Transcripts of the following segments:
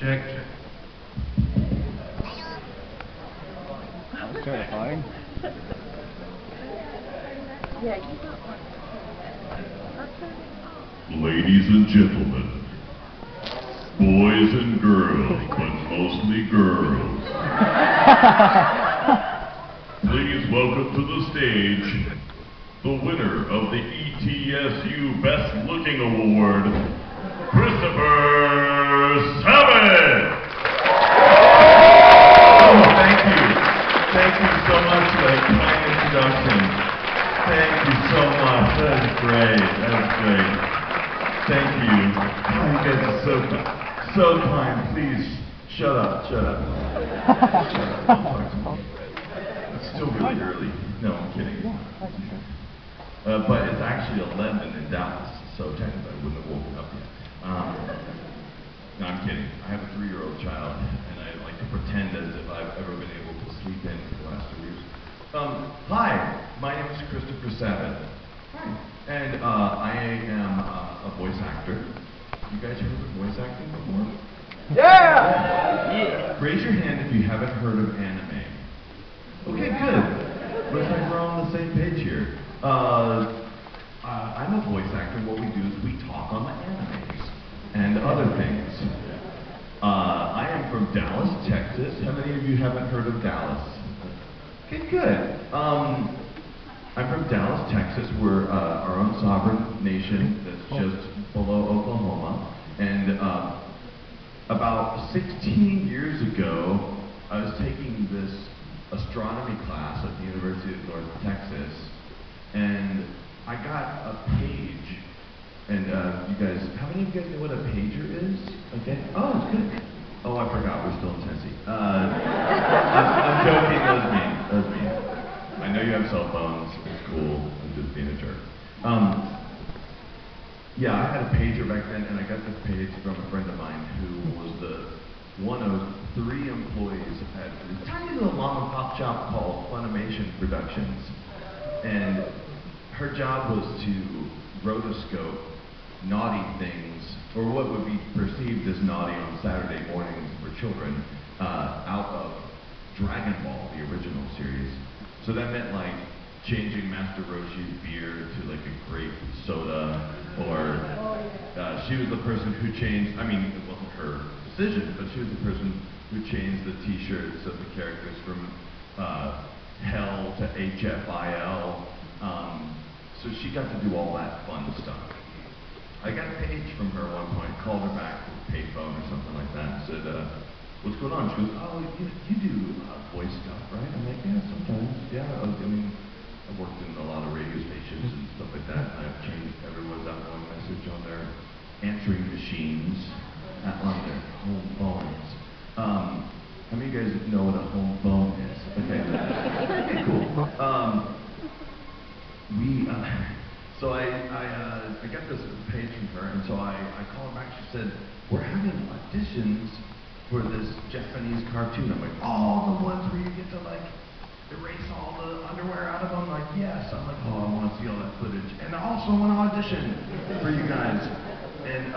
Check. That was terrifying. Ladies and gentlemen, boys and girls, but mostly girls, please welcome to the stage the winner of the ETSU Best Looking Award, Christopher Sabat! Oh, thank you. Thank you so much for that kind introduction. Thank you so much. That is great. That is great. Thank you. Oh, you guys are so kind. Please, shut up. Shut up. Shut up. It's still really early. No, I'm kidding. But it's actually 11 in Dallas, so technically I wouldn't have woken up yet. No, I'm kidding. I have a 3-year-old child, and I like to pretend as if I've ever been able to sleep in for the last 2 years. Hi, my name is Christopher Sabat. Hi. And I am a voice actor. You guys heard of voice acting before? Yeah! Raise your hand if you haven't heard of anime. Okay, good. Looks like we're all on the same page here. I'm a voice actor. What we do is we talk on the animes and other things. I am from Dallas, Texas. How many of you haven't heard of Dallas? Okay, good. I'm from Dallas, Texas. We're our own sovereign nation that's just below Oklahoma. And about 16 years ago, I was taking this astronomy class at the University of North Texas, and I got a page. And you guys, how many of you guys know what a pager is? Okay. Oh, it's good. Oh, I forgot. We're still in Tennessee. I'm joking. That was me. I know you have cell phones. It's cool. I'm just being a jerk. Yeah, I had a pager back then, and I got this page from a friend of mine who was one of 3 employees at this tiny little mom and pop shop called Funimation Productions. And her job was to rotoscope naughty things, or what would be perceived as naughty on Saturday mornings for children, out of Dragon Ball, the original series. So that meant like changing Master Roshi's beer to like a grape soda, or she was the person who changed, I mean, it wasn't her decision, but she was the person who changed the t-shirts of the characters from Hell to HFIL. So she got to do all that fun stuff. I got a page from her at one point, called her back with a payphone or something like that, and said, what's going on? She goes, oh, you do voice stuff, right? I'm like, yeah, sometimes, yeah. I mean, I've worked in a lot of radio stations and stuff like that. I've changed everyone's outgoing message on their answering machines, on their home phones. How many of you guys know what a home phone is? Okay, okay, cool. So I got this page from her, and so I called her back. She said, we're having auditions for this Japanese cartoon. I'm like, oh, the ones where you get to like erase all the underwear out of them? Like, yes. I'm like, oh, I want to see all that footage. And I also want to audition for you guys. And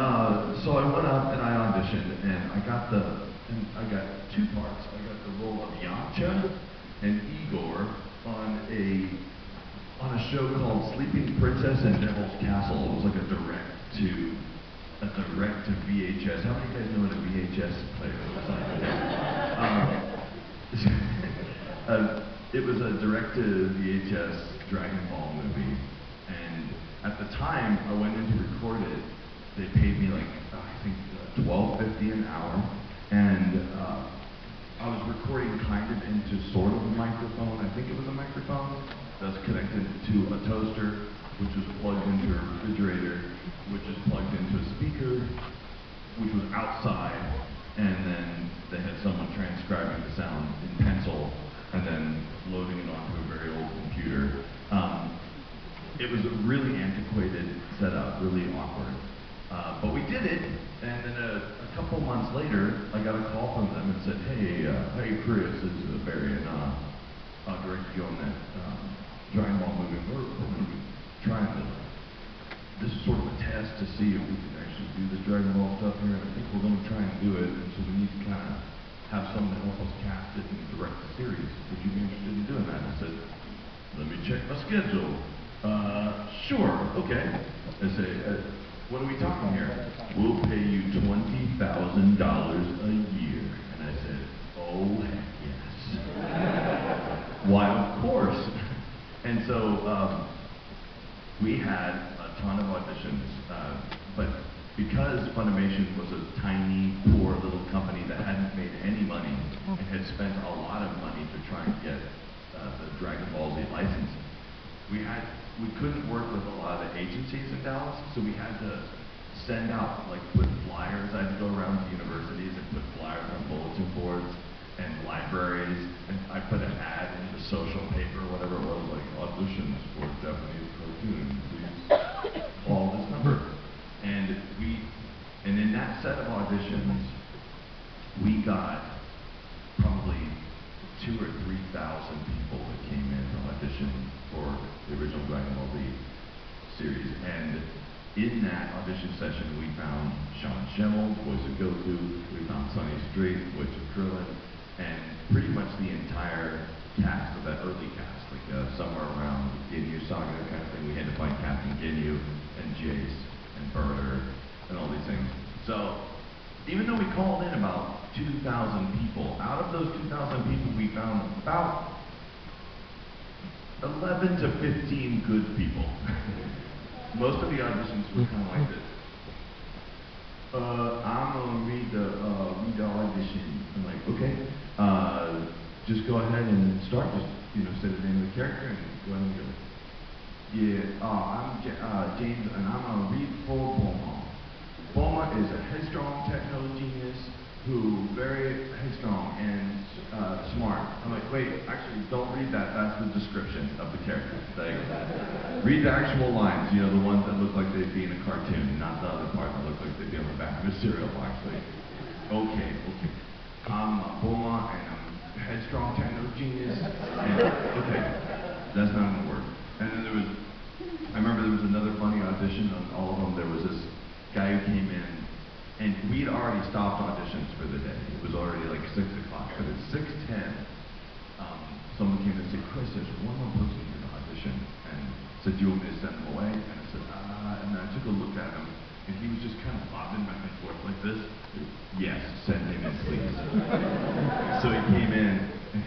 so I went up and I auditioned, and I got 2 parts. I got the role of Yamcha and Igor on a show called Sleeping Princess and Devil's Castle. It was like a direct to VHS. How many of you guys know what a VHS player looks like? It was a direct to VHS Dragon Ball movie, and at the time I went in to record it. They paid me like I think $12.50 an hour, and I was recording kind of into sort of a microphone. I think it was a microphone that's connected to a toaster, which was plugged into a refrigerator, which is plugged into a speaker, which was outside, and then they had someone transcribing the sound in pencil and then loading it onto a very old computer. It was a really antiquated setup, really awkward. But we did it, and then a couple months later, I got a call from them and said, hey Chris, this is Barry, and I'll direct you on that Dragon Ball movie. We're going to be trying to this is sort of a test to see if we can actually do this Dragon Ball stuff here, and I think we're going to try and do it, and so we need to kind of have someone to help us cast it and direct the series. Would you be interested in doing that? I said, let me check my schedule. Sure, okay. I say, what are we talking here? We'll pay you $20,000 a year. And I said, oh, heck yes. Why, of course. And so we had a ton of auditions, but because Funimation was a tiny, poor little company that hadn't made any money and had spent a lot of money to try and get the Dragon Ball Z license, we couldn't work with a lot of the agencies in Dallas, so we had to send out, like, put flyers. I had to go around to universities and put flyers on bulletin boards and libraries, and I put an ad in the social paper, whatever it was, like, auditions for Japanese cartoon, please call this number. And in that set of auditions, we got probably 2,000 or 3,000 people that came in to audition for the original Dragon Ball Z series. And in that audition session, we found Sean Schemmel, voice of Goku, we found Sonny Strait, voice of Krillin, and pretty much the entire cast of that early cast, like somewhere around Ginyu Saga kind of thing. We had to find Captain Ginyu and Jace and Burter and all these things. So even though we called in about 2,000 people, out of those 2,000 people, we found about 11 to 15 good people. Most of the auditions were kind of like this. I'm gonna read the audition. I'm like, okay, just go ahead and start. Just say the name of the character and go ahead and go. Yeah, I'm James, and I'm gonna read for Bulma. Bulma is a headstrong techno genius who very headstrong and smart. I'm like, wait, actually, don't read that. That's the description of the character. Like, read the actual lines. You know, the ones that look like they'd be in a cartoon, not the other part that look like they'd be on the back of a cereal box. Like, okay. I'm Bulma, and I'm a headstrong techno genius. And, okay, that's not gonna work. And then I remember there was another funny audition on all of them. There was this guy who came in, and we had already stopped auditions for the day. It was already like 6 o'clock, but at 6:10, someone came and said, Chris, there's one more person here to audition, and said, do you want me to send them away? And I said, and I took a look at him, and he was just kind of bobbing back and forth like this. Yes, send him in, please. So he came in, and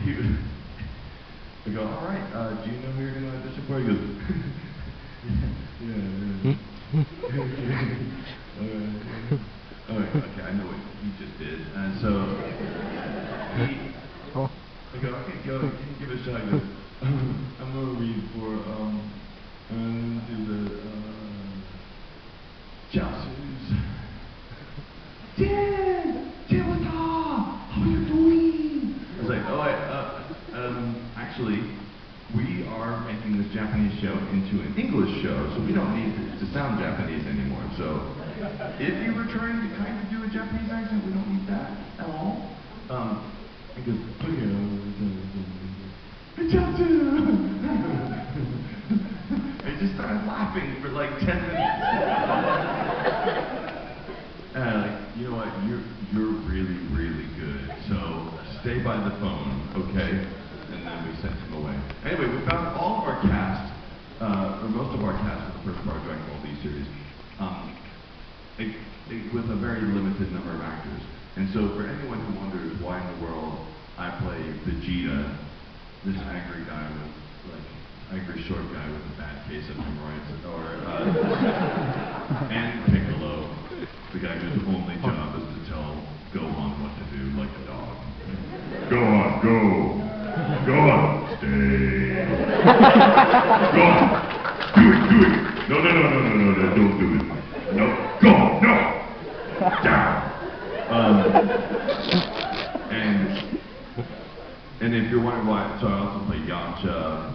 I go, all right, do you know who you're going to audition for? He goes, yeah. Okay, I know what he just did. And so I go, okay, can you give it a shot? He goes, I'm going to read for, do the, Jiaosus. Dad, what's up? How are you doing? I was like, actually, we are making this Japanese show into an English show, so we don't need to sound Japanese anymore. So if you were trying to kind of do a Japanese accent, we don't need that at all. He goes, I just started laughing for like 10 minutes. And like, you know what, you're really, really good. So stay by the phone, okay? And then we sent him away. Anyway, we found all of our cast, or most of our cast for the first part of Dragon Ball Z series, with a very limited number of actors. And so for anyone who wonders why in the world I play Vegeta, this angry guy with, like, angry short guy with a bad case of hemorrhoids, or, and Piccolo, the guy whose only job is to tell Gohan what to do like a dog. Gohan, go! Gohan, stay! Gohan, do it! No, don't do it. No, Gohan, no! Down! And if you're wondering why, so I also play Yamcha,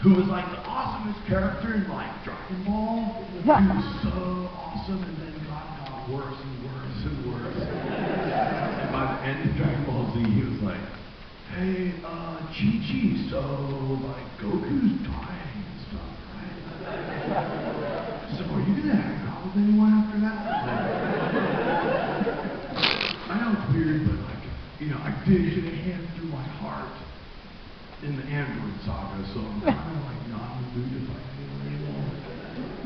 who was like the awesomest character in like Dragon Ball. He was so awesome, and then got worse and worse and worse. And by the end of Dragon Ball Z, he was like, hey, Chi-Chi, so like Goku's dying and stuff, right? So are you gonna with anyone after that? I know it's weird, but like, you know, I did get a hand through my heart in the Android saga, so I'm kind of like not in the mood to fight anyone anymore.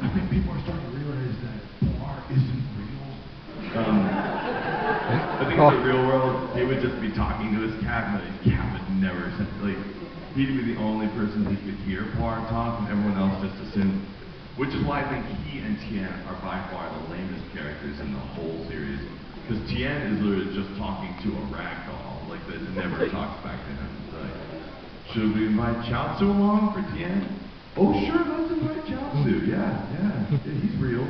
I think people are starting to realize that Polar isn't real. I think in the real world, he would just be talking to his cat, and his cat would never say, like, he'd be the only person who could hear Polar talk, and everyone else just assumed. Which is why I think he and Tien are by far the lamest characters in the whole series. Because Tien is literally just talking to a ragdoll, like that never talks back to him. Like, should we invite Chaozu along for Tien? Oh sure, let's invite Chaozu. Yeah, he's real.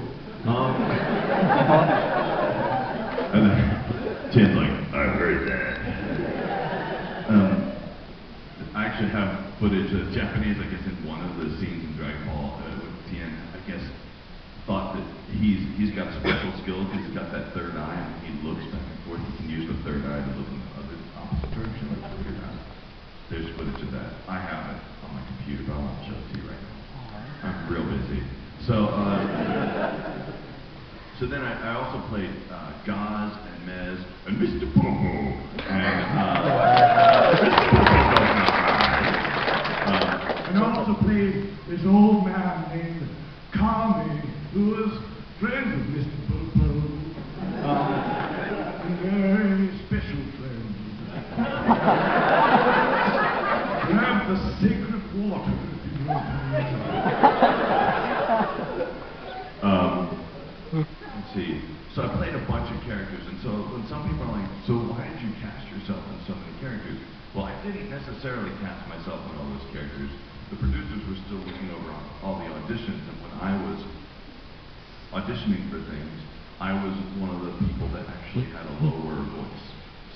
And then Tien's like, I heard that. I actually have footage of Japanese, I guess, in one of the scenes in Dragon Ball with Tien, I guess, thought that he's got a special skill because he's got that third eye and he looks back and forth. He can use the third eye to look in the other opposite direction. Like, there's footage of that. I have it on my computer, but I won't show it to you right now. I'm real busy. So then I also played Gaz and Mez and Mr. Popo and and I also played this old man named Kami, who was friends with Mr. Popo, a very special friend. We have the sacred water, if you know what I mean. Let's see. So I played a bunch of characters, and so when some people are like, so why did you cast yourself in so many characters? Well, I didn't necessarily cast myself in all those characters. The producers were still looking over all the auditions, and when I was auditioning for things, I was one of the people that actually had a lower voice.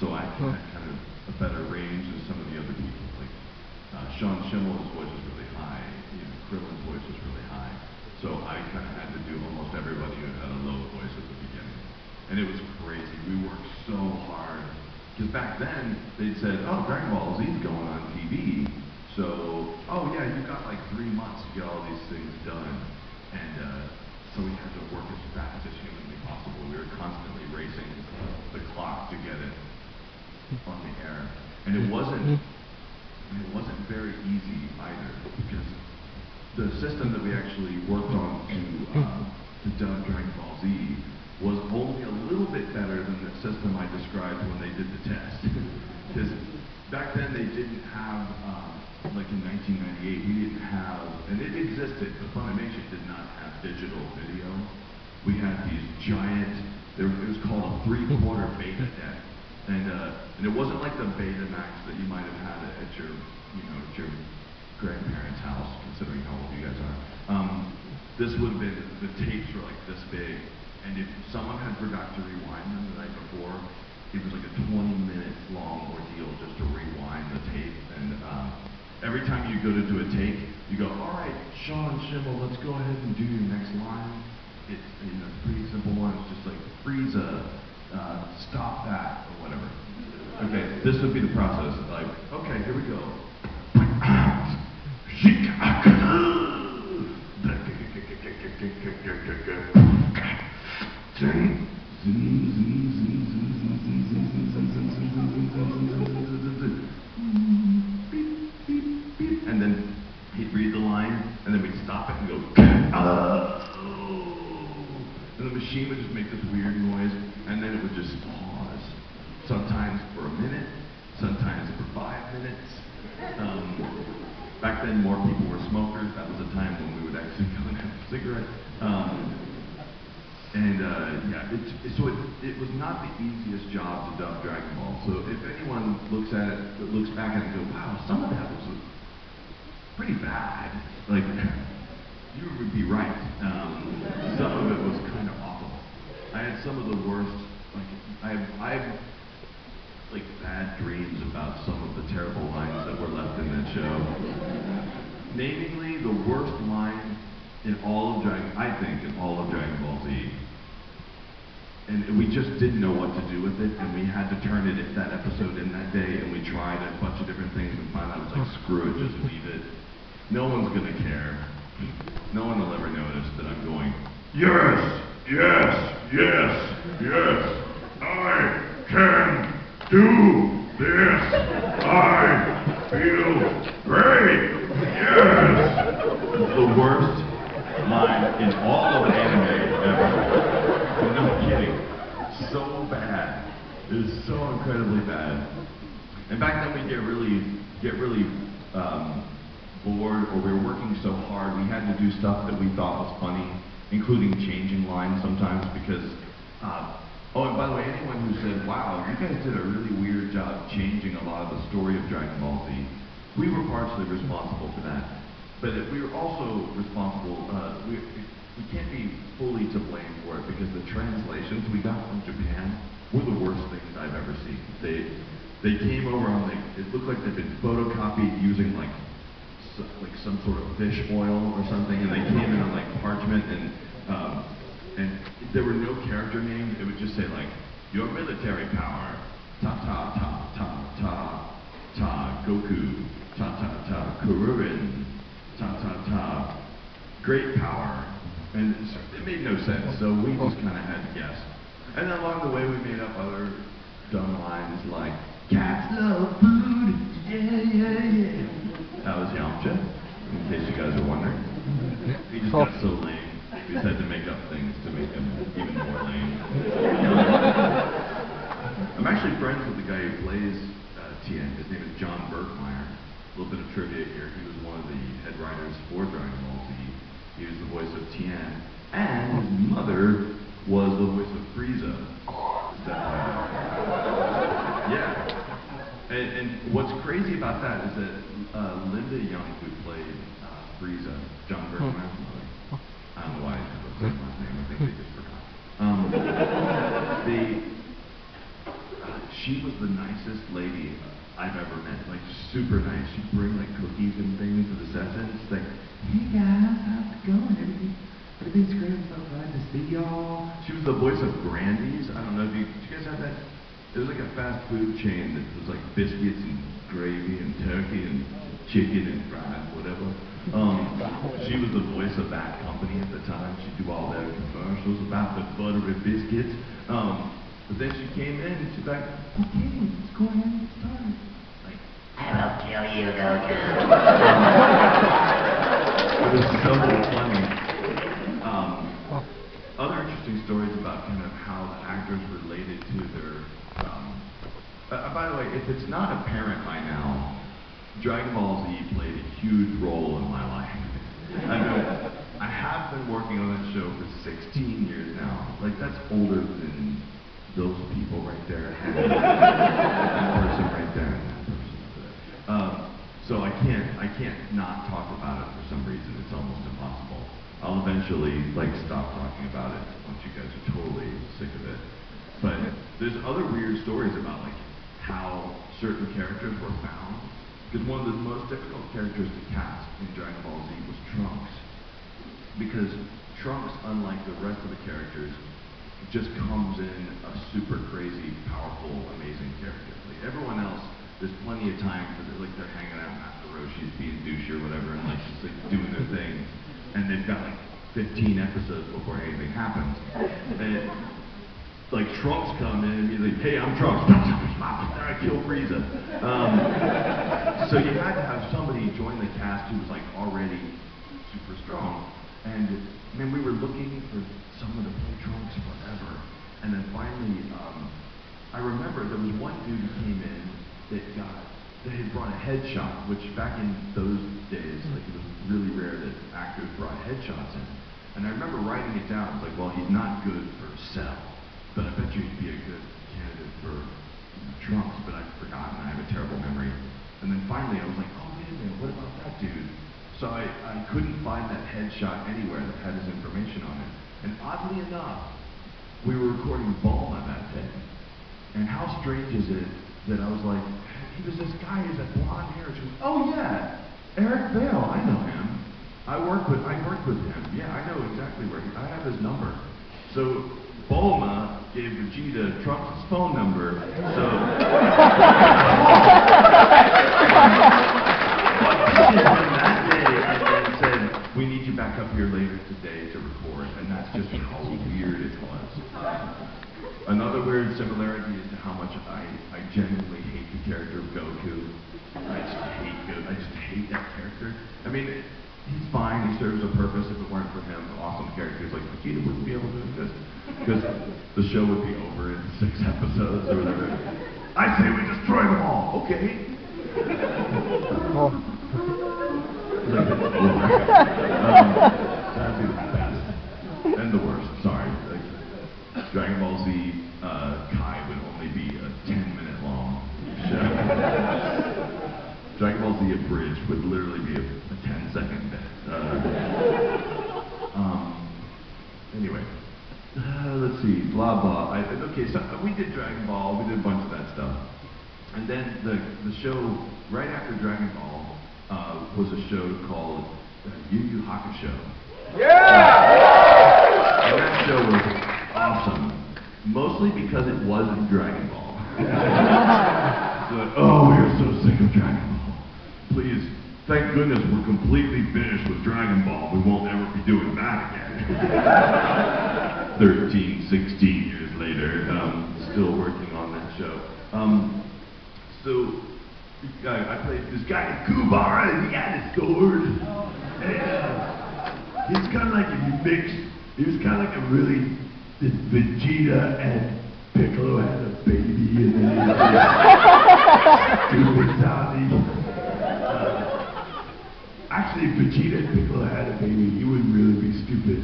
So I had kind of a better range than some of the other people. Like Sean Schimmel's voice was really high, you know, Krillin's voice was really high. So I kind of had to do almost everybody who had a low voice at the beginning. And it was crazy. We worked so hard. Because back then, they'd said, oh, Dragon Ball Z's going on TV. So, oh yeah, you've got like 3 months to get all these things done. And so we had to work as fast as humanly possible. We were constantly racing the clock to get it on the air. And it wasn't very easy either, because the system that we actually worked on to dub Dragon Ball Z was only a little bit better than the system I described when they did the test. Because back then they didn't have, like in 1998, we didn't have, and it existed, but Funimation did not have digital video. We had these giant, it was called a 3/4 beta deck. And it wasn't like the Betamax that you might have had at your, you know, at your grandparents' house, considering how old you guys are. This would have been, the tapes were like this big, and if someone had forgot to rewind them the night before, it was like a 20-minute long ordeal just to rewind the tape. And every time you go to do a take, you go, all right, Sean Schimmel, let's go ahead and do your next line. It's, you know, it's a pretty simple one. It's just like, Frieza, stop that, or whatever. Okay, this would be the process. Like, okay, here we go. And then he'd read the line, and then we'd stop it and go, and the machine would just make this weird noise, and then it would just pause. Sometimes for a minute, sometimes for 5 minutes. Back then, more people were smokers. That was a time when we would actually go and have a cigarette. So it was not the easiest job to dub Dragon Ball. So if anyone looks back at it and goes, wow, some of that was pretty bad. Like, you would be right. Some of it was kind of awful. I had some of the worst, like, I have like bad dreams about some of the terrible lines that were left in that show. Namely, the worst line in all of Dragon Ball Z. And we just didn't know what to do with it, and we had to turn that episode in that day, and we tried a bunch of different things, and finally I was like, screw it, just leave it. No one's gonna care. No one will ever notice that I'm going, yes! Yes, yes, yes, I can do this. I feel great. Yes. It's the worst line in all of anime ever. No kidding. So bad. It is so incredibly bad. And back then we get really bored, or we were working so hard, we had to do stuff that we thought was funny, including changing lines sometimes because, oh, and by the way, anyone who said, wow, you guys did a really weird job changing a lot of the story of Dragon Ball Z, we were partially responsible for that. But we were also responsible, we can't be fully to blame for it because the translations we got from Japan were the worst things I've ever seen. They came over on it looked like they'd been photocopied using like some sort of fish oil or something, and they came in on like parchment, and there were no character names. It would just say like, your military power, ta ta ta ta ta ta Goku, ta ta ta Kururin, ta ta ta great power, and it made no sense. So we just kind of had to guess. And then along the way we made up other dumb lines like, cats love food, yeah, yeah, yeah. That was Yamcha, in case you guys are wondering. He just got so lame, we just had to make up things to make him even more lame. I'm actually friends with the guy who plays Tien. His name is John Berkmeyer. A little bit of trivia here. He was one of the head writers for Dragon Ball Z. He was the voice of Tien. And his mother was the voice of Frieza. Yeah. And what's crazy about that is that Linda Young, who played Frieza, John Bergman's mother, I don't know why I wrote that last name, I think they just forgot. She was the nicest lady I've ever met, like super nice. She'd bring like cookies and things to the session. She's like, hey guys, how's it going? Everything's great, I'm so glad to see y'all. She was the voice of Grandy's. I don't know if did you guys have that? It was like a fast food chain that was like biscuits and gravy and turkey and chicken and fries, whatever. She was the voice of that company at the time. She'd do all their commercials about the buttery biscuits. But then she came in and she's like, okay, let's go ahead and start. Like, I will kill you, Goku. It was so funny. Other interesting stories about kind of how the actors related to their by the way, if it's not apparent by now, Dragon Ball Z played a huge role in my life. I have been working on that show for 16 years now. Like, that's older than those people right there, and that person right there, and that person over there. So I can't not talk about it for some reason. It's almost impossible. I'll eventually stop talking about it once you guys are totally sick of it. But there's other weird stories about how certain characters were found. Because one of the most difficult characters to cast in Dragon Ball Z was Trunks. Because Trunks, unlike the rest of the characters, just comes in a super crazy, powerful, amazing character. Like everyone else, there's plenty of time for they're hanging out in Master Roshi's being douche or whatever, and just doing their thing. And they've got 15 episodes before anything happens. And Trunks come in and he's like, hey, I'm Trunks. I killed Frieza. So you had to have somebody join the cast who was already super strong. And man, we were looking for someone to play Trunks forever. And then finally, I remember there was one dude who came in that had brought a headshot, which back in those days, it was really rare that actors brought headshots in. And I remember writing it down. It's well, he's not good for Cell, but I bet you he'd be a good candidate for Trunks, but I'd forgotten. I have a terrible memory. And then finally I was like, oh, wait a minute, what about that dude? So I couldn't find that headshot anywhere that had his information on it. And oddly enough, we were recording Bulma that day. And how strange is it that I was like, he was this guy, he has that blonde hair. She goes, oh yeah, Eric Vale, I know him. I worked with him. Yeah, I know exactly where I have his number. So Bulma gave Vegeta Trunks' phone number. So that day and then said, we need you back up here later today to record. And that's just how weird similarity as to how much I genuinely hate the character of Goku. I just hate that character. I mean, he's fine, he serves a purpose. If it weren't for him, awesome characters like Vegeta wouldn't be able to exist. Because the show would be over in 6 episodes or whatever. I say we destroy them all. Okay. That'd be the best. And the worst, sorry. Like, Dragon Ball Z Kai would only be a 10-minute long show. Dragon Ball Z Abridged would literally be a 10-second bit. Anyway, let's see, blah blah. Okay, so we did Dragon Ball, we did a bunch of that stuff. And then the show, right after Dragon Ball, was a show called Yu Yu Hakusho. Yeah! And that show was awesome, mostly because it wasn't Dragon Ball. So, oh, we're so sick of Dragon Ball. Please, thank goodness we're completely finished with Dragon Ball. We won't ever be doing that again. 13, 16 years later, still working on that show. So, I played this guy named Kubara, and he had his sword. And he's kind of like, if you mix, he was kind of like a really, Vegeta and Piccolo had a baby, and then he stupid sounding. Actually, if Vegeta and Piccolo had a baby, he wouldn't really be stupid.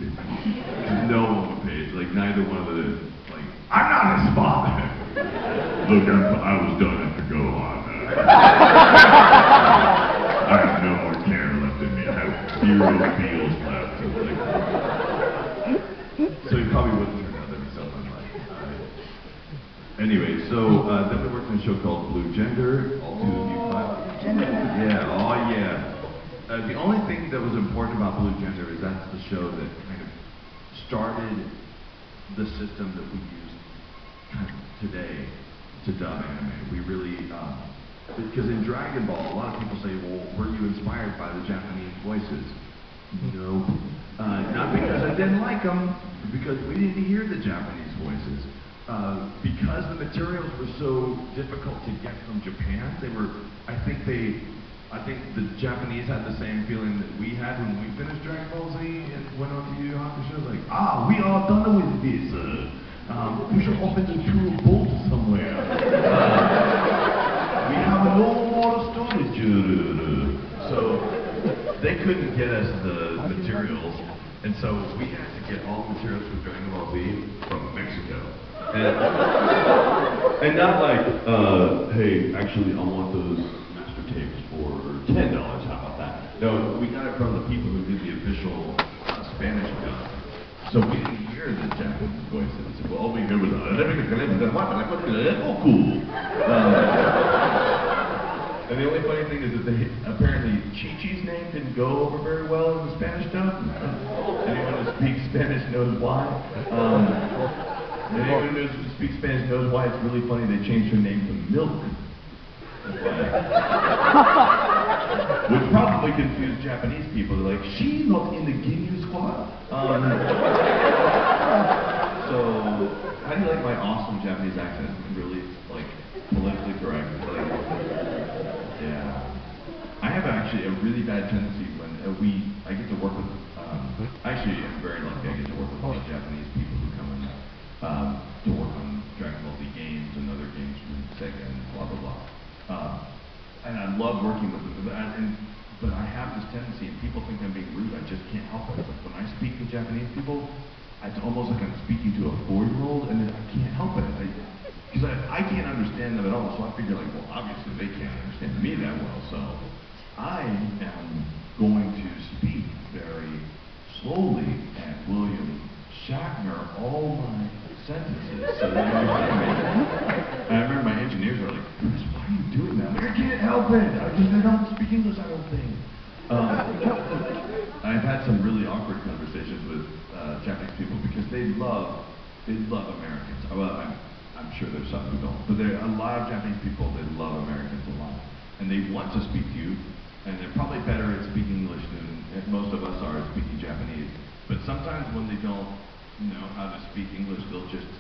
No one would pay it. Like, neither one of them, like, I'm not his father. Look, I was done after Gohan. I have no more care left in me. I have 0 feels left. Like, so he probably wouldn't turn out to be something like. Anyway, so then we worked on a show called Blue Gender. All 2 of you clapped. Yeah, oh yeah. The only thing that was important about Blue Gender is that's the show that kind of started the system that we use kind of today to dub anime. We really, because in Dragon Ball, a lot of people say, well, were you inspired by the Japanese voices? No. Not because I didn't like them, because we didn't hear the Japanese voices. Because the materials were so difficult to get from Japan, they were, I think the Japanese had the same feeling that we had when we finished Dragon Ball Z and went on to Yu Yu Hakusho. Like, we are done with this. We should open into a boat somewhere. We have no more storage. So they couldn't get us the materials, and so we had to get all the materials for Dragon Ball Z from Mexico. And not like, hey, actually, I want those master tapes for $10. How about that? No, we got it from the people who did the official Spanish dub. So we didn't hear the Japanese voices. Well, all we heard was, cool. And the only funny thing is that apparently Chi-Chi's name didn't go over very well in the Spanish dub. Anyone who speaks Spanish knows why. Anyone who speaks Spanish knows why it's really funny they changed her name to Milk. Which probably confused Japanese people. They're like, she's not in the Ginyu squad. So, how do you like my awesome Japanese accent? Really, like, politically correct. Like, yeah. I have actually a really bad tendency when I get to work with, actually I'm very lucky I get to work with a lot of Japanese people who come in to work on Dragon Ball Z games and other games from Sega and blah blah blah. And I love working with them, but I have this tendency, and people think I'm being rude, I just can't help it. Like when I speak to Japanese people, it's almost like I'm speaking to a 4-year-old, and I can't help it. Because I can't understand them at all, so I figure like, well, obviously they can't understand me that well, so I am going to speak very slowly and William Shatner all my sentences so they understand me. And I remember my engineers were like, Bruce, why are you doing that? I'm like, I can't help it. I don't speak English, I don't think. I've had some really awkward conversations with Japanese people because they love Americans. Well, I'm sure there's some who don't, but there are a lot of Japanese people that love Americans a lot, and they want to speak to you, and they're probably better at speaking English than most of us are at speaking Japanese. But sometimes when they don't know how to speak English, they'll just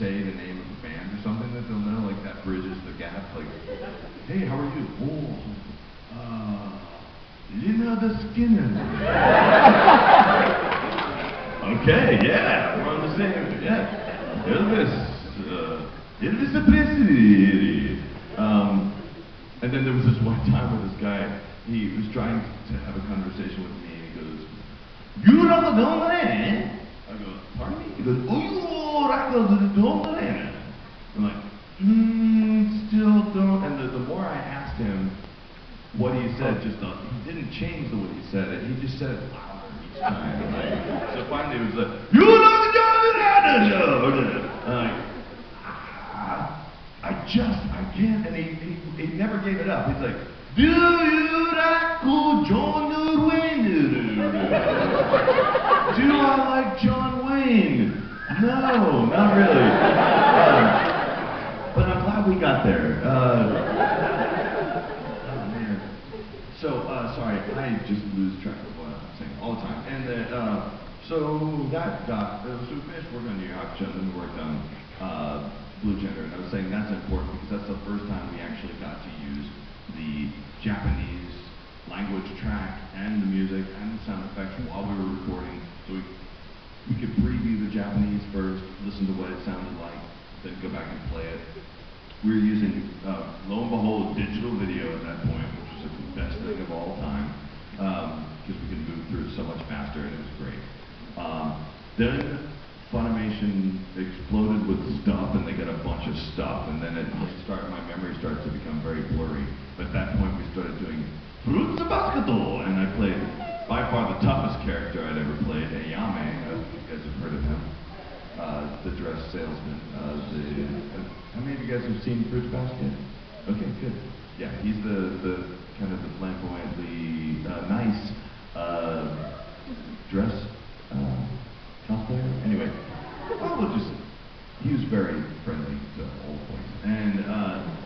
say the name of the band or something that they'll know, like that bridges the gap. Like, hey, how are you? Leonard Skinner. Okay, yeah, we're on the same, yeah. Elvis Presley. And then there was this one time where this guy, he was trying to have a conversation with me, and he goes, "You rock the dome, man?" I go, "Pardon me?" He goes, "Oh, you rock the dome, man?" I'm like, still don't. And the more I asked him what he said, just he didn't change the way he said it. He just said it louder each time. Like, so finally it was like, "You rock the dome, man?" I can't, and he never gave it up. He's like, "Do you like John Wayne?" Do I like John Wayne? No, not really. But I'm glad we got there. Oh man. So, sorry, I just lose track of what I'm saying all the time. And then, so we finished working on New York, and then we worked on Blue Gender, and I was saying that's important because that's the first time we actually got to use the Japanese language track and the music and the sound effects while we were recording. So we could preview the Japanese first, listen to what it sounded like, then go back and play it. We were using, lo and behold, digital video at that point, which was the best thing of all time, because we could move through it so much faster, and it was great. Then Funimation exploded with stuff, and they got a bunch of stuff, and then my memory started to become very blurry. But at that point, we started doing Fruits Basketball, and I played by far the toughest character I'd ever played, Ayame. I don't know if you guys have heard of him, the dress salesman. How many of you guys have seen Fruits Basket? Okay, good. Yeah, he's the kind of the flamboyantly nice dress cosplayer. Anyway, he was very friendly to all points, and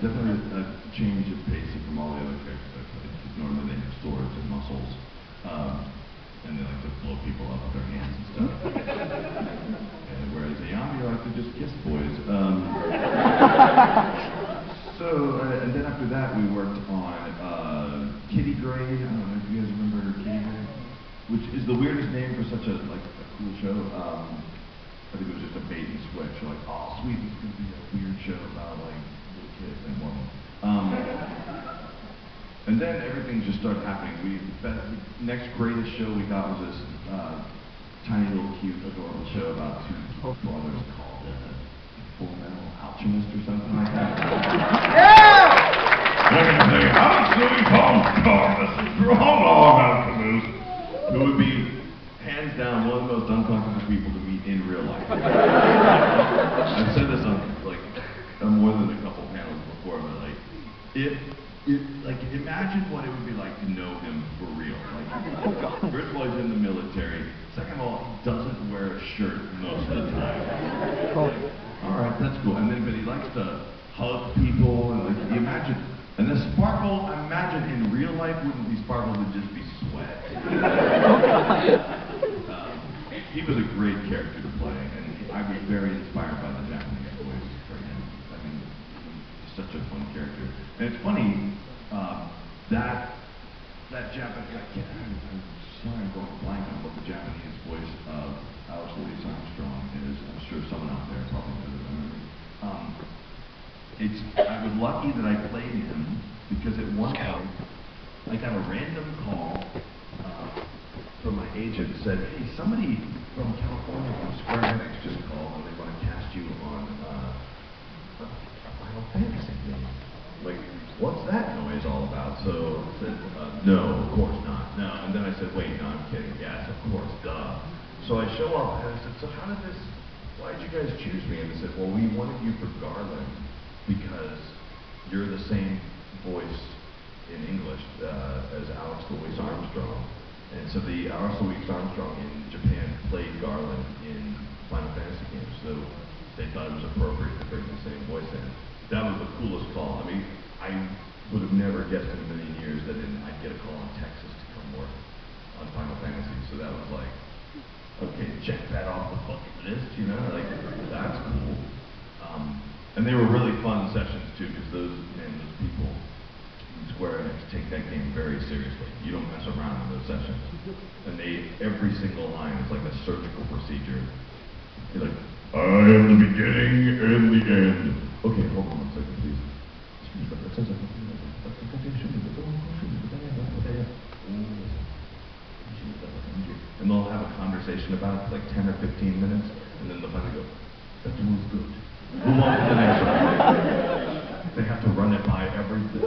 definitely a change of pace from all the other characters I played, because normally they have swords and muscles, and they like to blow people up with their hands and stuff. And whereas Ayami liked to just kiss boys. And then after that we worked on Kitty Grade. I don't know if you guys remember Kitty Grade, which is the weirdest name for such a cool show. I think it was just a bait and switch. Like, oh sweet, this is gonna be a weird show about like little kids and women. And then everything just started happening. The next greatest show we got was this tiny little cute adorable show about two brothers called Full Metal Alchemist or something like that. Yeah! They're gonna say, "I'm sweet home This is wrong Alchemist," who would be hands down one of the most uncomfortable people to meet in real life. I've said this on more than a couple panels before, but imagine what it would be like to know him for real. First of all, he's in the military. Second of all, he doesn't wear a shirt most of the time. All right, that's cool. And then, but he likes to hug people and imagine. And the sparkle, I imagine in real life wouldn't be sparkle, it would just be sweat. He was a great character to play, and I was very inspired by the Japanese voice for him. I mean, he's such a fun character. And it's funny, that Japanese, I'm sorry I'm going blank on what the Japanese voice of Alex Louis Armstrong is. I'm sure someone out there probably knows it. I was lucky that I played him, because at one point, I got a random call from my agent that said, "Hey, somebody from California from Square Enix just called and they want to cast you on a Final Fantasy game." Like, what's that noise all about? So I said, no, of course not. No. And then I said, wait, no, I'm kidding. Yes, of course, duh. So I show up and I said, so why did you guys choose me? And they said, well, we wanted you for Garland because you're the same voice in English as Alex Louis Armstrong. And so the Alex Louis Armstrong in Japan played Garland in Final Fantasy games, so they thought it was appropriate to bring the same voice in. That was the coolest call. I mean, I would have never guessed in a million years that I'd get a call in Texas to come work on Final Fantasy. So that was like, okay, check that off the bucket list, that's cool. And they were really fun sessions too, because those people in Square Enix take that game very seriously. You don't mess around in those sessions. And every single line is like a surgical procedure. You're like, I am the beginning and the end. Okay, hold on 1 second, please. And they'll have a conversation about it for like 10 or 15 minutes, and then they'll finally go, that was good. Move on to the next one. They have to run it by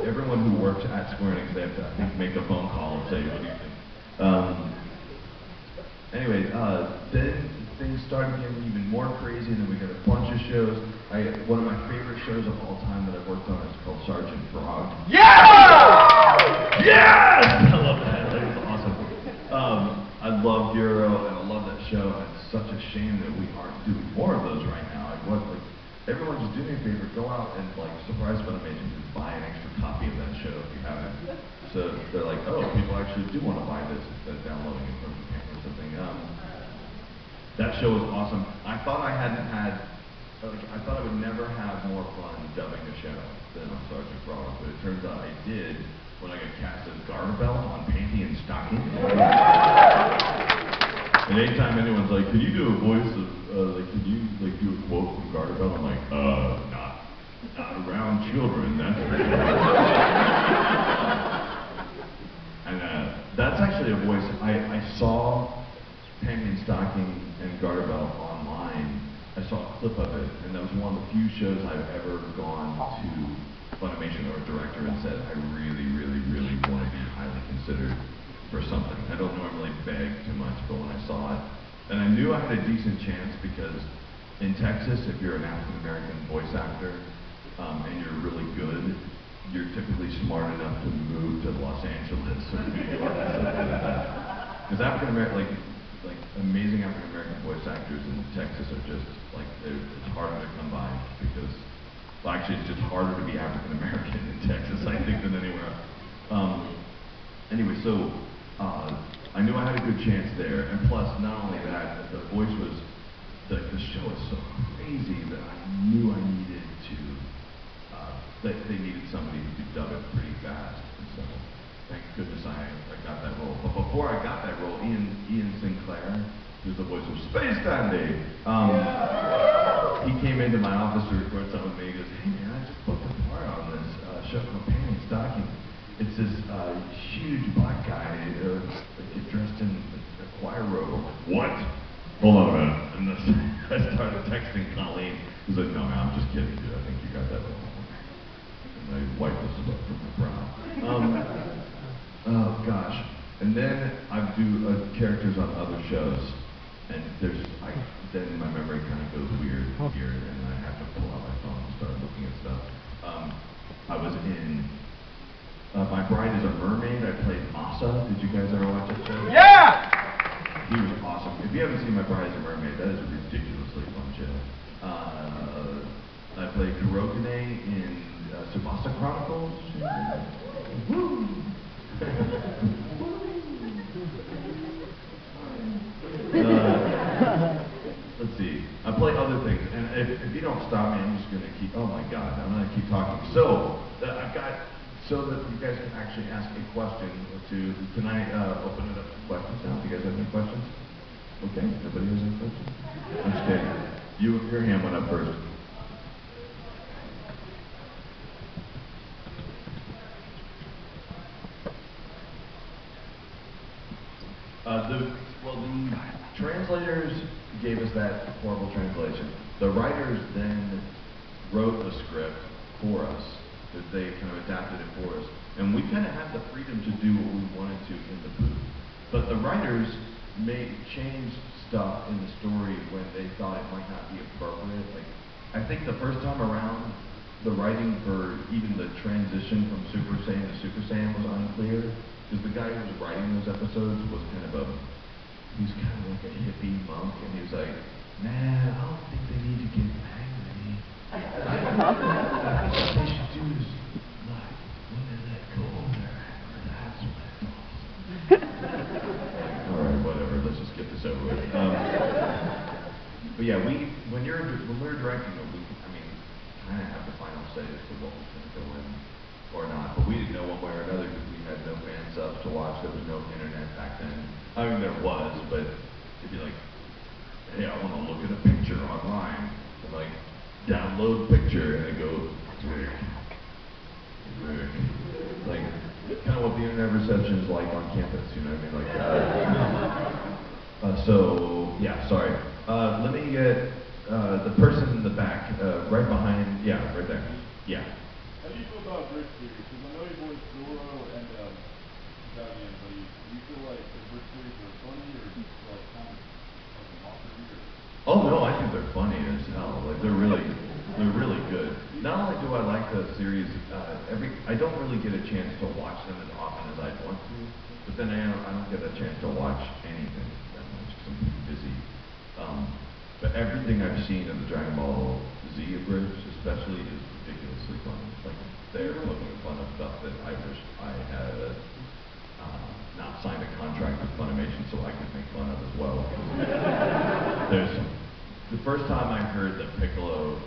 everyone who works at Square Enix. They have to, I think, make a phone call and say, what do you think? Anyway, then things started getting even more crazy, and then we got a bunch of shows. One of my favorite shows of all time that I've worked on is called Sergeant Frog. Yeah! Yes! I love that. That was awesome. I love Euro, and I love that show. And it's such a shame that we aren't doing more of those right now. Everyone just do me a favor, go out and surprise Funimation and buy an extra copy of that show if you haven't. So they're like, oh, people actually do want to buy this instead of downloading it from Japan or something. That show was awesome. I thought I would never have more fun dubbing a show than on Sergeant Frog, but it turns out I did when I got cast as Garterbelt on Panty and Stocking. And anytime anyone's like, can you do a voice of, can you do a quote from Garterbelt? I'm like, not around children, that's for sure. And that's actually a voice, I saw Panty and Stocking and Garterbelt online. I saw a clip of it, and that was one of the few shows I've ever gone to Funimation or a director and said, I really, really, really want to be highly considered for something. I don't normally beg too much, but when I saw it, and I knew I had a decent chance because in Texas, if you're an African-American voice actor and you're really good, you're typically smart enough to move to Los Angeles or New York or something like that. Because African-American, like amazing African-American voice actors in Texas are just it's harder to come by because, well, actually, it's just harder to be African-American in Texas, I think, than anywhere else. Anyway, so I knew I had a good chance there, and plus, not only that, the voice was, the show is so crazy that I knew I needed to, that they needed somebody who could dub it pretty fast, and so thank goodness I got that role. But before I got that role, Ian Sinclair, who's the voice of Space Dandy, he came into my office to record something with me. He goes, hey man, I just booked a part on this show called Panty and Stocking. It's this huge black guy dressed in a choir robe. I'm like, what? Hold on a minute. And I started texting Colleen. He's like, no man, I'm just kidding, dude. I think you got that wrong. And I wiped this up from my brow. Oh gosh. And then I do characters on other shows, and then my memory kind of goes weird here, and I have to pull out my phone and start looking at stuff. I was in My Bride is a Mermaid. I played Masa. Did you guys ever watch that show? Yeah! He was awesome. If you haven't seen My Bride is a Mermaid, that is a ridiculously fun show. I played Kurokane in Tsubasa Chronicles. Woo! Let's see. I play other things, and if you don't stop me, I'm just going to keep. Oh my God, I'm going to keep talking. So I've got. So that you guys can actually ask a question or two. Can I open it up to questions now? Do you guys have any questions? Okay, nobody has any questions? I'm just kidding. Your hand went up first. The translators gave us that horrible translation. The writers then wrote the script for us. That they kind of adapted it for us. And we kind of had the freedom to do what we wanted to in the booth. But the writers changed stuff in the story when they thought it might not be appropriate. Like, I think the first time around, the writing for even the transition from Super Saiyan to Super Saiyan was unclear. Because the guy who was writing those episodes was he's kind of like a hippie monk, and he was like, man, I don't think they need to get angry. I think what they should do is, when they let go of their anger, that's when it's awesome. Alright, whatever, let's just get this over with. But yeah, when we were directing it, say as to what was going to go in or not. But we didn't know one way or another because we had no fan subs to watch. There was no internet back then. I mean, there was, but it'd be like, hey, I want to look at a picture online. And like, download picture, and I go, Rick. Like, kind of what the internet reception is like on campus, you know what I mean? Like, so, yeah, sorry. Let me get the person in the back, right behind, yeah, right there. Yeah. How do you feel about Bridge Series? Because I know your boys Zoro and Italian, but do you feel like the Bridge Series are funny or like kind of like a mockery? Oh no, I think they're funny as hell. Like they're really good. Not only do I like the series, I don't really get a chance to watch them as often as I'd want to, but then I don't get a chance to watch anything that much because I'm pretty busy. But everything I've seen of the Dragon Ball Z abridged, especially, is ridiculously funny. Like they're poking fun of stuff that I wish I had not signed a contract with Funimation so I could make fun of as well. There's the first time I heard that Piccolo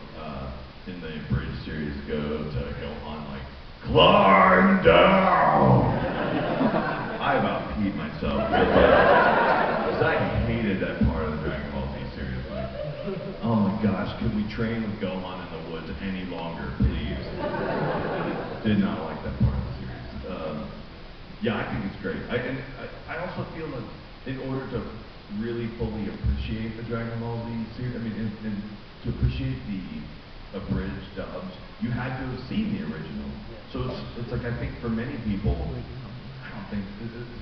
in the bridge series go to Gohan like, climb down! I about peed myself because I hated that part of the Dragon Ball Z series. Like, oh my gosh, could we train with Gohan in the woods any longer, please? Did not like that part of the series. Yeah, I think it's great. I also feel that in order to really fully appreciate the Dragon Ball Z series, I mean, and to appreciate the abridged dubs, you had to have seen the original. So it's like, I think for many people, I don't think,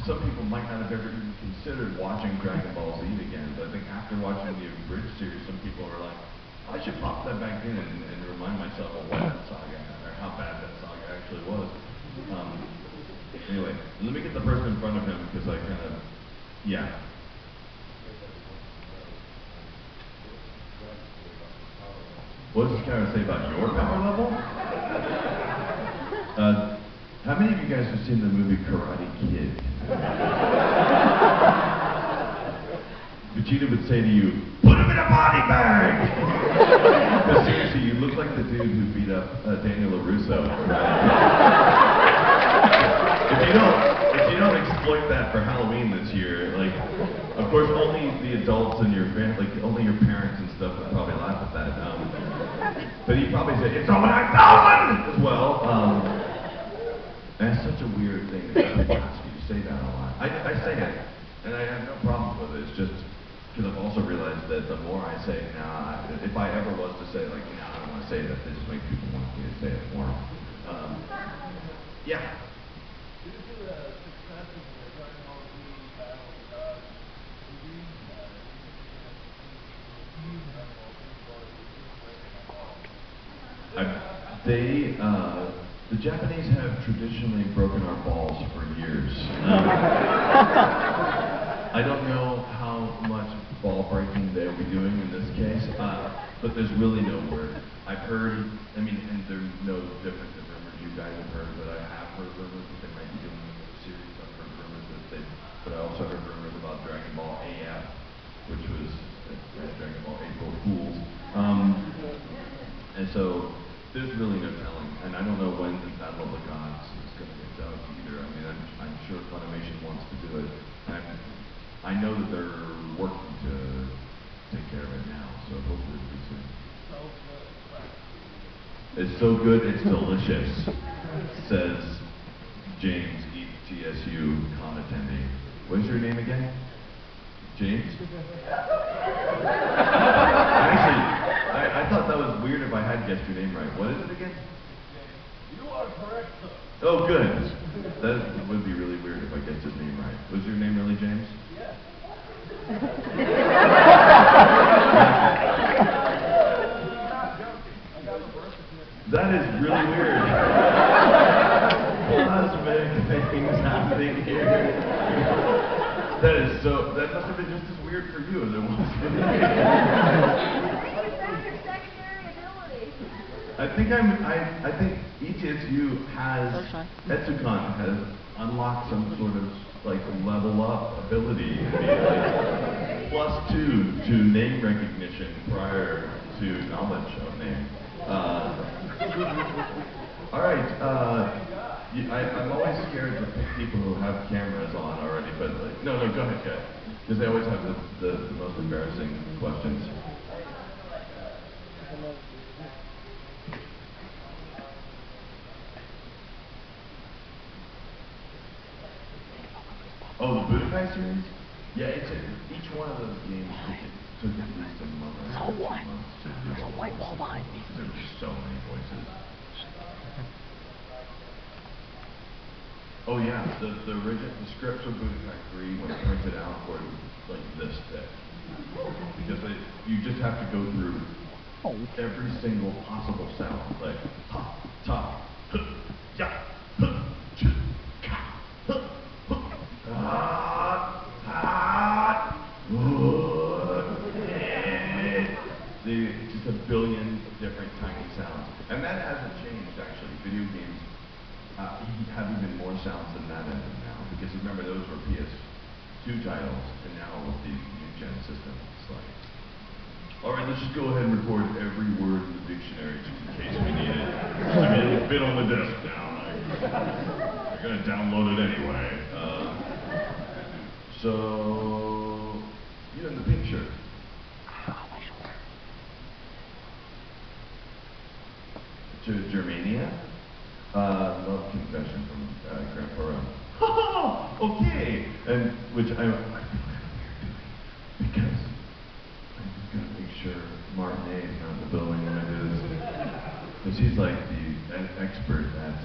some people might not have ever even considered watching Dragon Ball Z again, but I think after watching the abridged series, some people are like, I should pop that back in and remind myself of what that saga, or how bad that saga actually was. Anyway, let me get the person in front of him because I kind of, yeah. What does this guy say about your power level? How many of you guys have seen the movie Karate Kid? Vegeta would say to you, put him in a body bag! But seriously, you look like the dude who beat up Daniel LaRusso. If you don't exploit that for Halloween this year, like, of course, only the adults in your family, like, only your parents and stuff would probably laugh at that. But he'd probably say, it's all I know as well. That's such a weird thing that people ask you to say that a lot. I say it, and I have no problem with it. It's just because I've also realized that the more I say it now, if I ever was to say, like, I don't want to say that, it just makes people want me to say it more. Yeah. Due to the success of the Dragon Ball Z Battle of the Gods movie, The Japanese have traditionally broken our balls for years. I don't know how much ball breaking they'll be doing in this case, but there's really no word. I've heard, I mean, and they're no different than rumors you guys have heard, but I have heard rumors that they might be doing a series. I've heard rumors but I also heard rumors about Dragon Ball AF, which was Dragon Ball April Fools. And so there's really no telling, and I don't know when the Battle of the Gods is going to get done either. I mean, I'm sure Funimation wants to do it, and I know that they're working to take care of it now, so hopefully it'll be soon. It's so good, it's delicious, says James, ETSU con attendee. What is your name again? James? Actually, I thought that was weird if I had guessed your name right. What is it again? You are correct, sir. Oh, good. That would be really weird if I guessed his name right. Was your name really James? Yes. That is really weird. Cosmic things happening here. That must have been just as weird for you as it was for me. I think ETSU has, ETSUCon has unlocked some sort of like level up ability to be like +2 to name recognition prior to knowledge of name. All right. I'm always scared of people who have cameras on already, but like, no, go ahead, guys, because they always have the most embarrassing questions. Oh, the Budokai series? Yeah, each one of those games took at least a month or 2 months to do. There's a white wall behind me. There were so many voices. Oh yeah, the scripts of Budokai 3 when printed out were like this thick. Because you just have to go through every single possible sound, like ha, ta, huh, ya, huh, ch, ka, huh. Just a billion different tiny sounds. And that hasn't changed, actually. Video games have even more sounds than that end now. Because remember, those were PS2 titles, and now with the new gen system, it's like, all right, let's just go ahead and record every word in the dictionary just in case we need it. I mean, it'll fit on the desk now. They're going to download it anyway. So, you in the pink shirt. Germania. Love confession from Grandpa Ron. Okay! And which I feel kind of weird doing because I'm just going to make sure Martinet is not in the building when I do this. Because he's like the expert at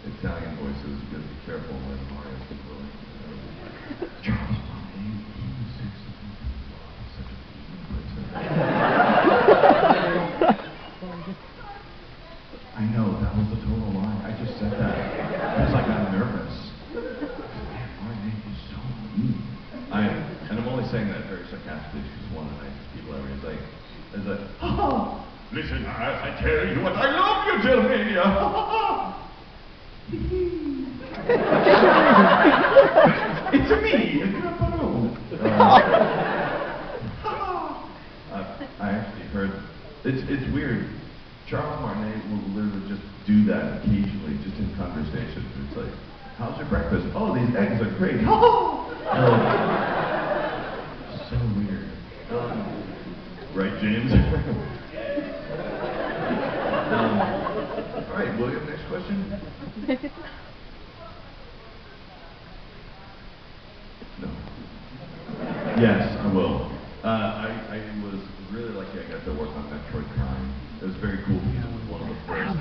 Italian voices. You got to be careful when Mario's in the building. Charles Martinet, he was such a person. I know, that was the total lie. I just said that because I got nervous. Man, Martinet is so mean. And I'm only saying that very sarcastically because one of the nicest people ever is like, listen, I tell you what, I love you, Germania. It's me, Grandpa Ron. I actually heard, it's weird. Charles Martinet will literally just do that occasionally, just in conversation. It's like, how's your breakfast? Oh, these eggs are great. So weird. Right, James? All right, William, next question? No. Yes, I will. I was really lucky I got to work on Metroid Prime. It was very cool because it was one of the first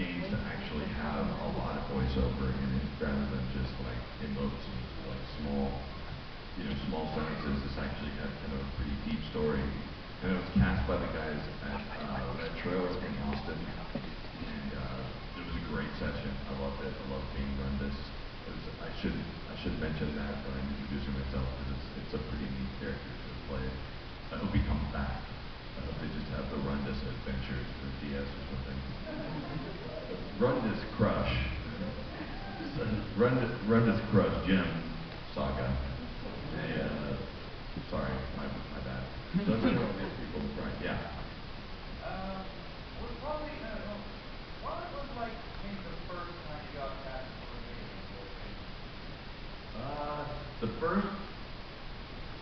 games to actually have a lot of voiceover in it rather than just like emotes and like small sentences. This actually had kind of a pretty deep story. And it was cast by the guys at Metro in Austin. And it was a great session. I loved it. I loved being Rundus. I should mention that when I'm introducing myself because it's a pretty neat character to play. I hope he comes back. I hope they just have the Rundus Adventures for DS or something. Rundus Crush. Rundus Crush Gem Saga. Sorry, my bad. So that's all these people, right? Yeah. What was like maybe the first time you got cast for a game?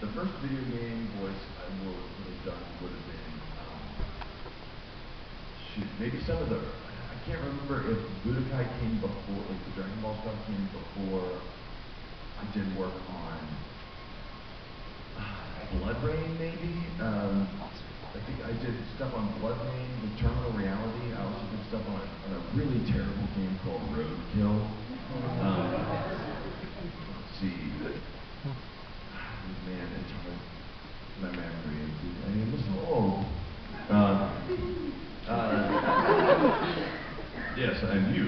The first video game voice I would have done would have been, maybe some of the, I can't remember if Budokai came before, like the Dragon Ball stuff came before I did work on Blood Rain, maybe. I think I did stuff on Blood Rain with Terminal Reality. I also did stuff on a really terrible game called Roadkill. Let's see. Man, it's hard. My memory. I mean, this is old. Yes, and you.